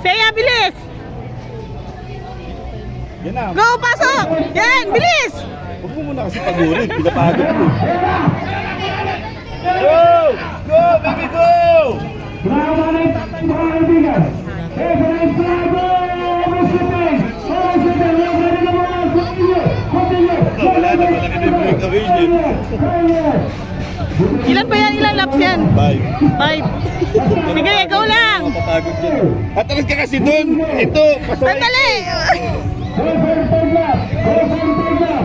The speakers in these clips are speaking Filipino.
Saya, bilis! Yan na. Go, pasok! Yan, bilis! Huwag mo muna kasi pagurin. Pinapagod mo. Go! Go, baby, go! Bravo na yung tatay mga kaibigan. Everett Bravo! Overshipping! Overshipping! Yung ready na muna! Continue! Continue! Wala na, malaki na yung breakaway niya. Ilan ba yan? Ilang laps yan? 5. Sige, ikaw lang! Mapapagod yan. At alas ka kasi dun. Ito, pasaway. Sandali! Go for the third lap! Go for the third lap!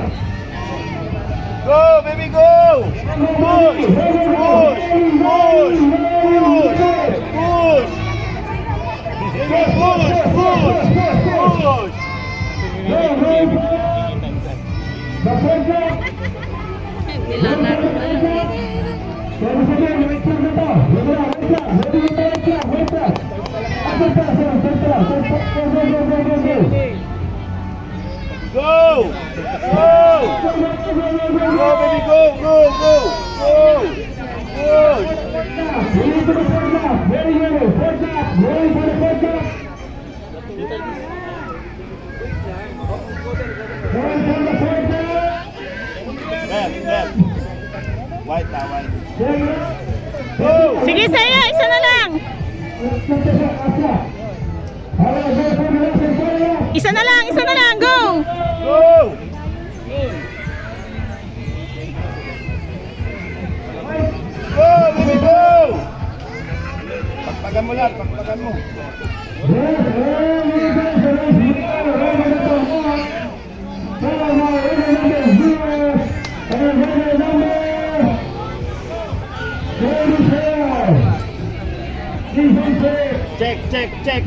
Go, baby, go! Push! Push! Push! Push! Push! Baby, push! Push! Push! The third lap! Nilalaro na lang. Pero sa mga wait lang na to. Wait lang. Wait lang. After that, sir. Third lap. Go! Go! Go, baby, go! Go! Go! Go! Push! We need to the third lap. Very good. Third lap. Going for the third lap. Going for the third lap. Left. White na, white. Go! Sige, saya! Isa na lang! Isa na lang! Isa na lang! Go! Go! Go, baby, go! Pagpagan mo lang, pagpagan mo. Check. Check.